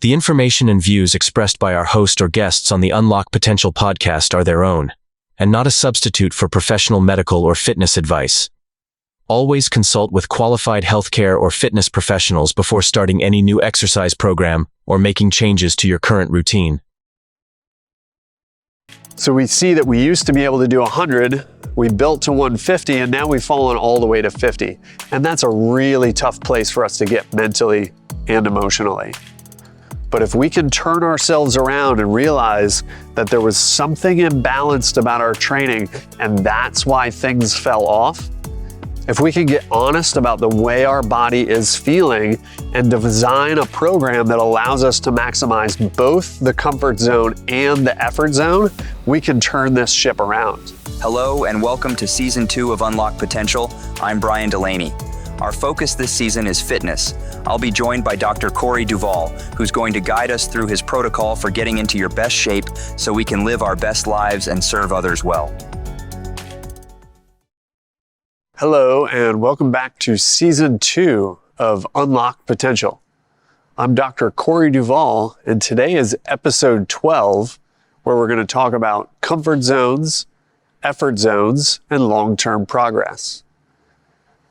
The information and views expressed by our host or guests on the Unlock Potential podcast are their own, and not a substitute for professional medical or fitness advice. Always consult with qualified healthcare or fitness professionals before starting any new exercise program or making changes to your current routine. So we see that we used to be able to do 100, we built to 150, and now we've fallen all the way to 50. And that's a really tough place for us to get mentally and emotionally. But if we can turn ourselves around and realize that there was something imbalanced about our training and that's why things fell off, if we can get honest about the way our body is feeling and design a program that allows us to maximize both the comfort zone and the effort zone, we can turn this ship around. Hello and welcome to Season 2 of Unlock Potential. I'm Brian Delaney. Our focus this season is fitness. I'll be joined by Dr. Corey Duvall, who's going to guide us through his protocol for getting into your best shape so we can live our best lives and serve others well. Hello and welcome back to Season 2 of Unlock Potential. I'm Dr. Corey Duvall, and today is episode 12, where we're going to talk about comfort zones, effort zones, and long-term progress.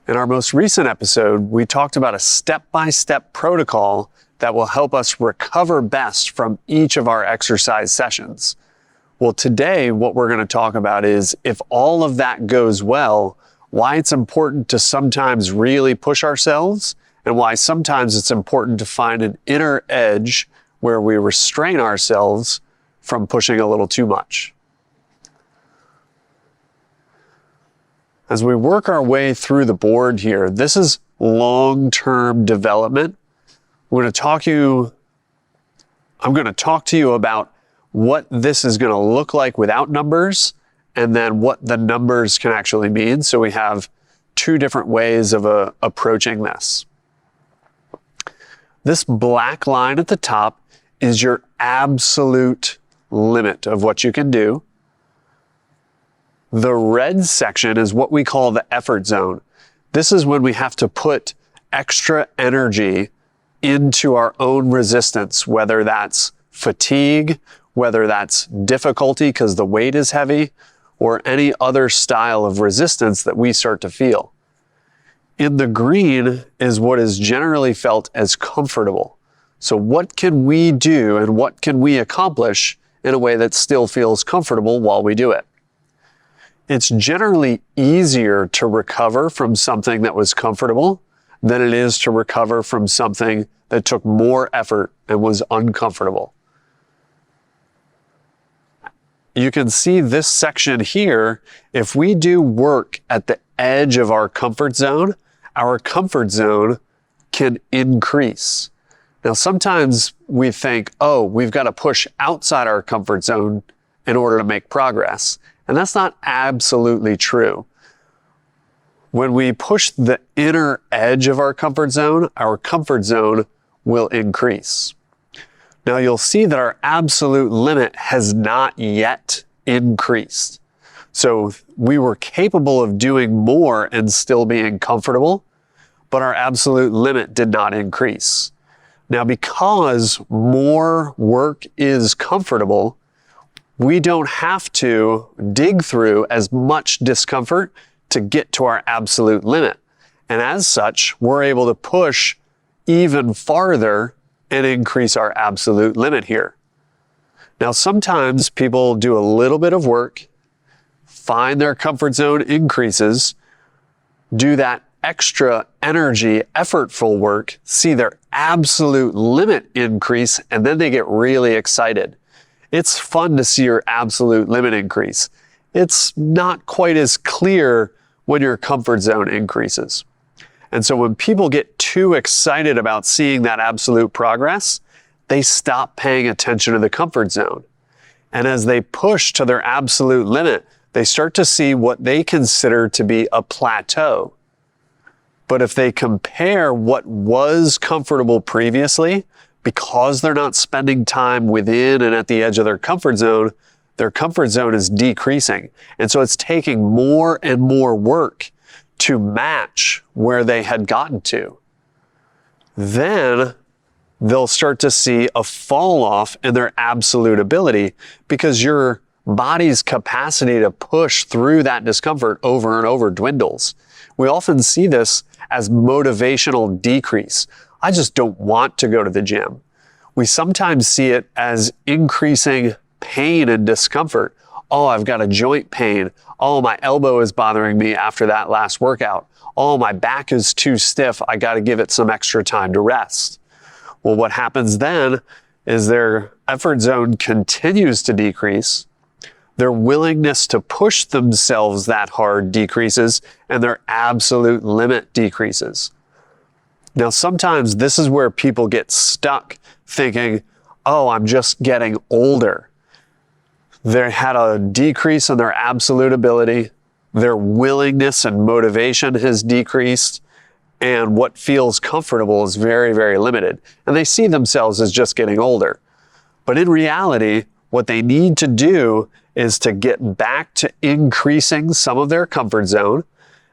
In our most recent episode, we talked about a step-by-step protocol that will help us recover best from each of our exercise sessions. Well, today, what we're going to talk about is if all of that goes well, why it's important to sometimes really push ourselves, and why sometimes it's important to find an inner edge where we restrain ourselves from pushing a little too much. As we work our way through the board here, this is long-term development. I'm going to talk to you about what this is going to look like without numbers, and then what the numbers can actually mean. So we have two different ways of approaching this. This black line at the top is your absolute limit of what you can do. The red section is what we call the effort zone. This is when we have to put extra energy into our own resistance, whether that's fatigue, whether that's difficulty because the weight is heavy, or any other style of resistance that we start to feel. In the green is what is generally felt as comfortable. So what can we do and what can we accomplish in a way that still feels comfortable while we do it? It's generally easier to recover from something that was comfortable than it is to recover from something that took more effort and was uncomfortable. You can see this section here. If we do work at the edge of our comfort zone can increase. Now, sometimes we think, oh, we've got to push outside our comfort zone in order to make progress. And that's not absolutely true. When we push the inner edge of our comfort zone will increase. Now you'll see that our absolute limit has not yet increased. So we were capable of doing more and still being comfortable, but our absolute limit did not increase. Now, because more work is comfortable, we don't have to dig through as much discomfort to get to our absolute limit. And as such, we're able to push even farther and increase our absolute limit here. Now, sometimes people do a little bit of work, find their comfort zone increases, do that extra energy, effortful work, see their absolute limit increase, and then they get really excited. It's fun to see your absolute limit increase. It's not quite as clear when your comfort zone increases. And so when people get too excited about seeing that absolute progress, they stop paying attention to the comfort zone. And as they push to their absolute limit, they start to see what they consider to be a plateau. But if they compare what was comfortable previously, because they're not spending time within and at the edge of their comfort zone is decreasing. And so it's taking more and more work to match where they had gotten to. Then they'll start to see a fall off in their absolute ability because your body's capacity to push through that discomfort over and over dwindles. We often see this as motivational decrease. I just don't want to go to the gym. We sometimes see it as increasing pain and discomfort. Oh, I've got a joint pain. Oh, my elbow is bothering me after that last workout. Oh, my back is too stiff. I got to give it some extra time to rest. Well, what happens then is their effort zone continues to decrease. Their willingness to push themselves that hard decreases, and their absolute limit decreases. Now, sometimes this is where people get stuck thinking, oh, I'm just getting older. They had a decrease in their absolute ability. Their willingness and motivation has decreased, and what feels comfortable is very, very limited. And they see themselves as just getting older. But in reality, what they need to do is to get back to increasing some of their comfort zone.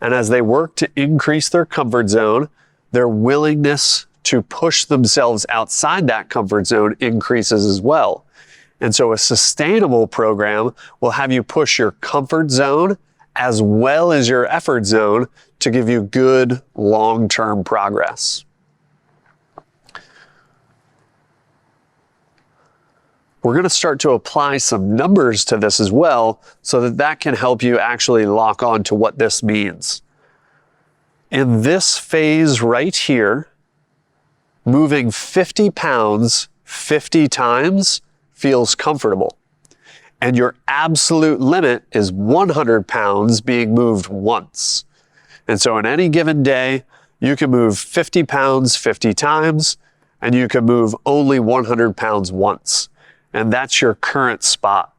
And as they work to increase their comfort zone, their willingness to push themselves outside that comfort zone increases as well. And so a sustainable program will have you push your comfort zone as well as your effort zone to give you good long-term progress. We're going to start to apply some numbers to this as well so that that can help you actually lock on to what this means. In this phase right here, moving 50 pounds 50 times feels comfortable. And your absolute limit is 100 pounds being moved once. And so in any given day, you can move 50 pounds 50 times, and you can move only 100 pounds once. And that's your current spot.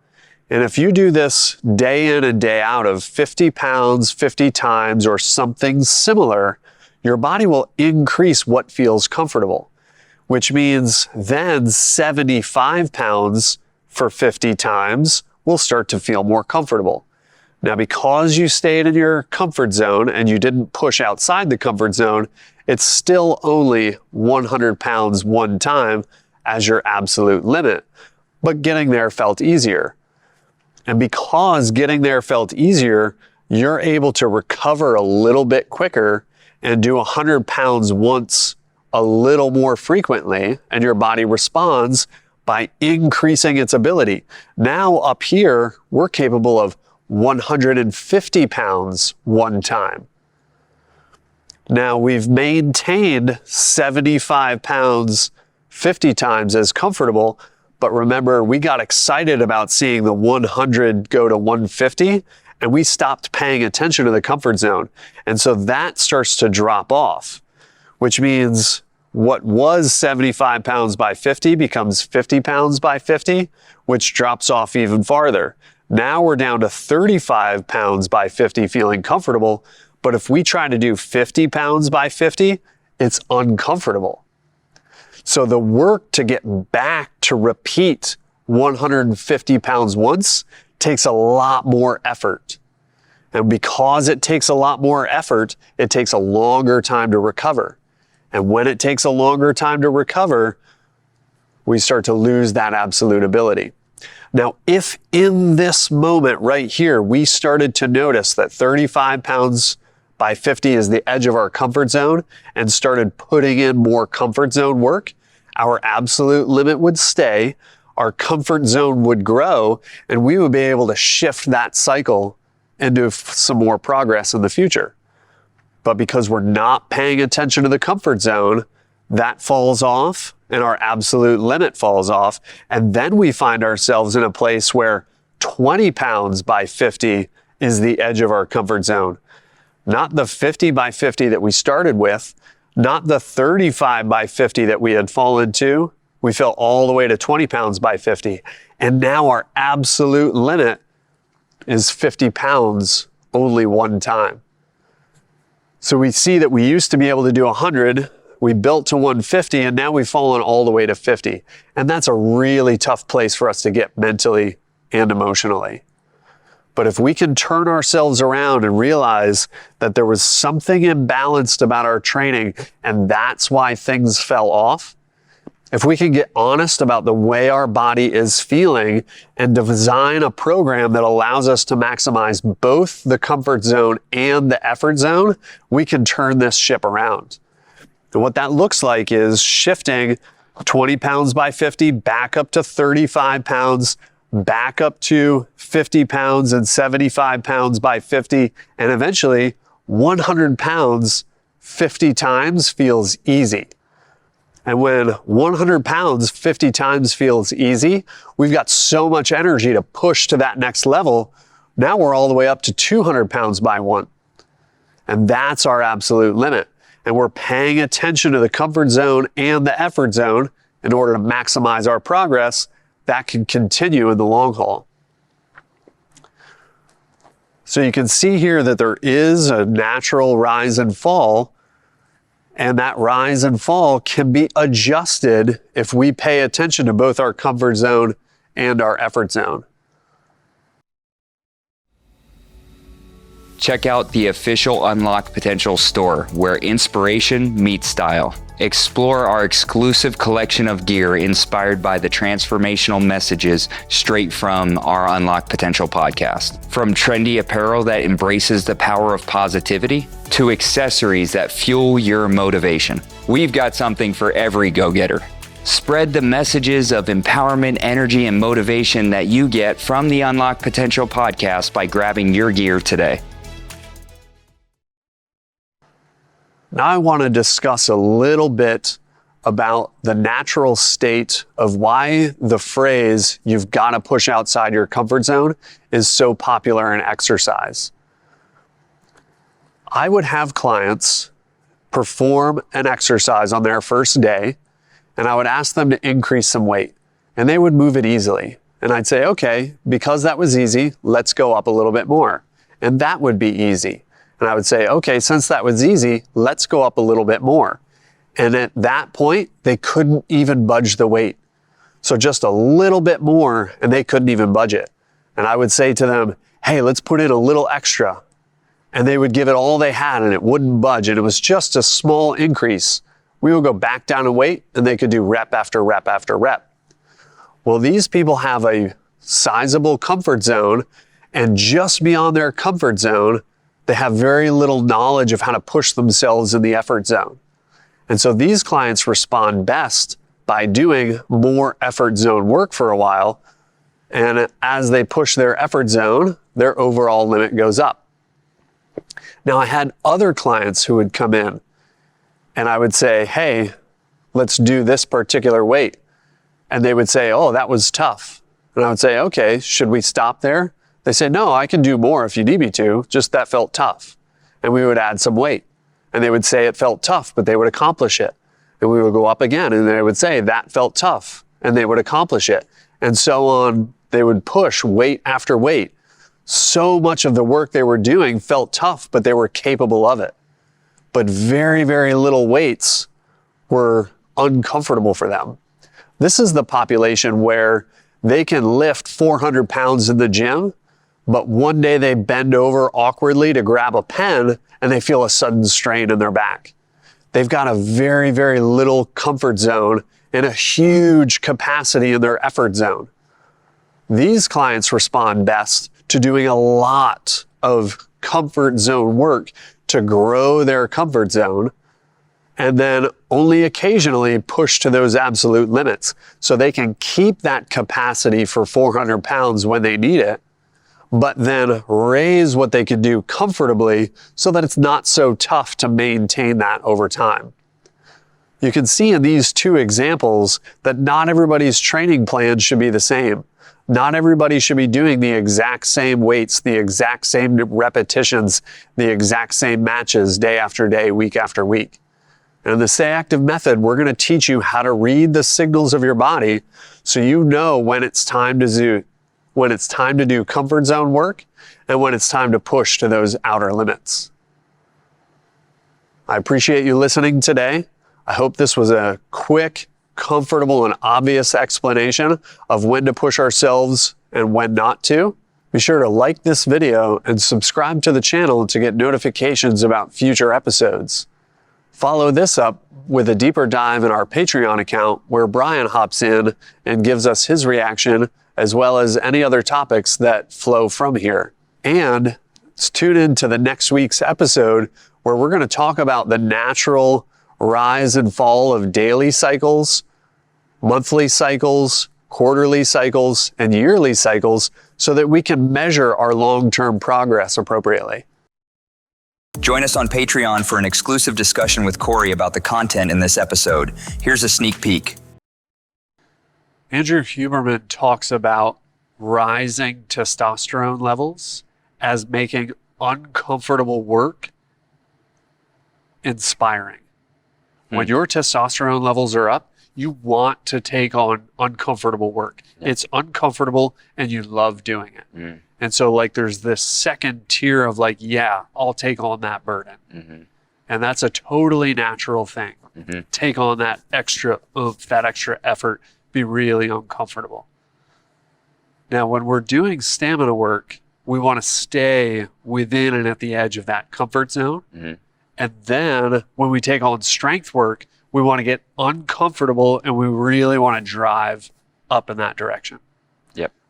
And if you do this day in and day out of 50 pounds 50 times or something similar, your body will increase what feels comfortable, which means then 75 pounds for 50 times will start to feel more comfortable. Now, because you stayed in your comfort zone and you didn't push outside the comfort zone, it's still only 100 pounds one time as your absolute limit. But getting there felt easier. And because getting there felt easier, you're able to recover a little bit quicker and do 100 pounds once a little more frequently, and your body responds by increasing its ability. Now up here, we're capable of 150 pounds one time. Now we've maintained 75 pounds 50 times as comfortable, but remember, we got excited about seeing the 100 go to 150, and we stopped paying attention to the comfort zone. And so that starts to drop off, which means what was 75 pounds by 50 becomes 50 pounds by 50, which drops off even farther. Now we're down to 35 pounds by 50 feeling comfortable, but if we try to do 50 pounds by 50, it's uncomfortable. So the work to get back to repeat 150 pounds once takes a lot more effort. And because it takes a lot more effort, it takes a longer time to recover. And when it takes a longer time to recover, we start to lose that absolute ability. Now, if in this moment right here, we started to notice that 35 pounds by 50 is the edge of our comfort zone and started putting in more comfort zone work, our absolute limit would stay, our comfort zone would grow, and we would be able to shift that cycle into some more progress in the future. But because we're not paying attention to the comfort zone, that falls off and our absolute limit falls off. And then we find ourselves in a place where 20 pounds by 50 is the edge of our comfort zone. Not the 50 by 50 that we started with, not the 35 by 50 that we had fallen to. We fell all the way to 20 pounds by 50. And now our absolute limit is 50 pounds only one time. So we see that we used to be able to do 100, we built to 150, and now we've fallen all the way to 50. And that's a really tough place for us to get mentally and emotionally. But if we can turn ourselves around and realize that there was something imbalanced about our training, and that's why things fell off, If we can get honest about the way our body is feeling and design a program that allows us to maximize both the comfort zone and the effort zone, we can turn this ship around. And what that looks like is shifting 20 pounds by 50 back up to 35 pounds, back up to 50 pounds and 75 pounds by 50, and eventually 100 pounds 50 times feels easy. And when 100 pounds 50 times feels easy, we've got so much energy to push to that next level. Now we're all the way up to 200 pounds by 1. And that's our absolute limit. And we're paying attention to the comfort zone and the effort zone in order to maximize our progress. That can continue in the long haul. So you can see here that there is a natural rise and fall. And that rise and fall can be adjusted if we pay attention to both our comfort zone and our effort zone. Check out the official Unlock Potential store, where inspiration meets style. Explore our exclusive collection of gear inspired by the transformational messages straight from our Unlock Potential podcast. From trendy apparel that embraces the power of positivity to accessories that fuel your motivation. We've got something for every go-getter. Spread the messages of empowerment, energy, and motivation that you get from the Unlock Potential podcast by grabbing your gear today. Now I want to discuss a little bit about the natural state of why the phrase, "you've got to push outside your comfort zone," is so popular in exercise. I would have clients perform an exercise on their first day, and I would ask them to increase some weight, and they would move it easily. And I'd say, okay, because that was easy, let's go up a little bit more. And that would be easy. And I would say, okay, since that was easy, let's go up a little bit more. And at that point, they couldn't even budge the weight. So just a little bit more, and they couldn't even budge it. And I would say to them, hey, let's put in a little extra. And they would give it all they had, and it wouldn't budge. And it was just a small increase. We would go back down in weight, and they could do rep after rep after rep. Well, these people have a sizable comfort zone, and just beyond their comfort zone, they have very little knowledge of how to push themselves in the effort zone. And so these clients respond best by doing more effort zone work for a while. And as they push their effort zone, their overall limit goes up. Now, I had other clients who would come in and I would say, hey, let's do this particular weight. And they would say, oh, that was tough. And I would say, okay, should we stop there? They say, no, I can do more if you need me to, just that felt tough. And we would add some weight. And they would say it felt tough, but they would accomplish it. And we would go up again, and they would say that felt tough, and they would accomplish it. And so on, they would push weight after weight. So much of the work they were doing felt tough, but they were capable of it. But very, very little weights were uncomfortable for them. This is the population where they can lift 400 pounds in the gym, but one day they bend over awkwardly to grab a pen and they feel a sudden strain in their back. They've got a very, very little comfort zone and a huge capacity in their effort zone. These clients respond best to doing a lot of comfort zone work to grow their comfort zone, and then only occasionally push to those absolute limits so they can keep that capacity for 400 pounds when they need it, but then raise what they can do comfortably so that it's not so tough to maintain that over time. You can see in these two examples that not everybody's training plan should be the same. Not everybody should be doing the exact same weights, the exact same repetitions, the exact same matches day after day, week after week. And in the Stay Active method, we're going to teach you how to read the signals of your body so you know when it's time to do comfort zone work and when it's time to push to those outer limits. I appreciate you listening today. I hope this was a quick, comfortable, and obvious explanation of when to push ourselves and when not to. Be sure to like this video and subscribe to the channel to get notifications about future episodes. Follow this up with a deeper dive in our Patreon account where Brian hops in and gives us his reaction as well as any other topics that flow from here. And tune in to the next week's episode where we're going to talk about the natural rise and fall of daily cycles, monthly cycles, quarterly cycles, and yearly cycles so that we can measure our long-term progress appropriately. Join us on Patreon for an exclusive discussion with Corey about the content in this episode. Here's a sneak peek. Andrew Huberman talks about rising testosterone levels as making uncomfortable work inspiring. When your testosterone levels are up, you want to take on uncomfortable work. It's uncomfortable and you love doing it. And so like there's this second tier of like, yeah, I'll take on that burden. And that's a totally natural thing. Take on that extra oomph, that extra effort, be really uncomfortable. Now, when we're doing stamina work, we want to stay within and at the edge of that comfort zone. And then when we take on strength work, we want to get uncomfortable and we really want to drive up in that direction.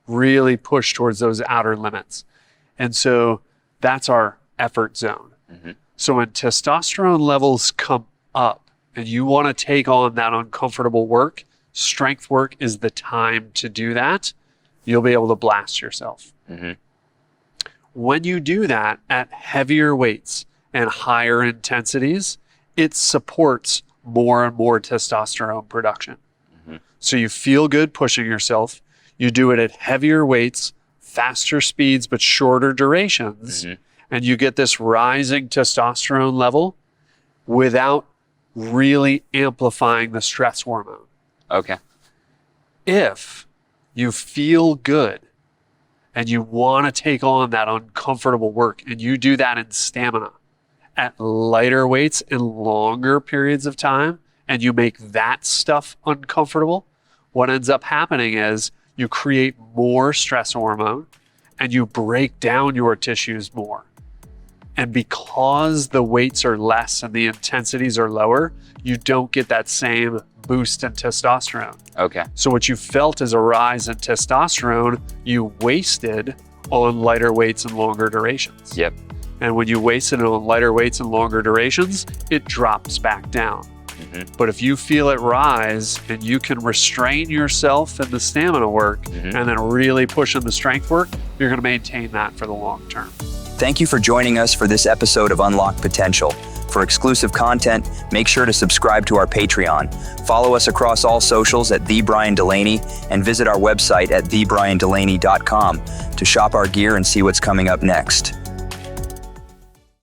Really push towards those outer limits. And so that's our effort zone. So when testosterone levels come up and you want to take on that uncomfortable work, strength work is the time to do that. You'll be able to blast yourself. When you do that at heavier weights and higher intensities, it supports more and more testosterone production. So you feel good pushing yourself. You do it at heavier weights, faster speeds, but shorter durations. And you get this rising testosterone level without really amplifying the stress hormone. If you feel good and you want to take on that uncomfortable work and you do that in stamina at lighter weights and longer periods of time, and you make that stuff uncomfortable, what ends up happening is you create more stress hormone and you break down your tissues more. And because the weights are less and the intensities are lower, you don't get that same boost in testosterone. So what you felt as a rise in testosterone, you wasted on lighter weights and longer durations. And when you waste it on lighter weights and longer durations, it drops back down. But if you feel it rise and you can restrain yourself in the stamina work and then really push in the strength work, you're going to maintain that for the long term. Thank you for joining us for this episode of Unlock Potential. For exclusive content, make sure to subscribe to our Patreon. Follow us across all socials at @TheBrianDelaney and visit our website at thebriandelaney.com to shop our gear and see what's coming up next.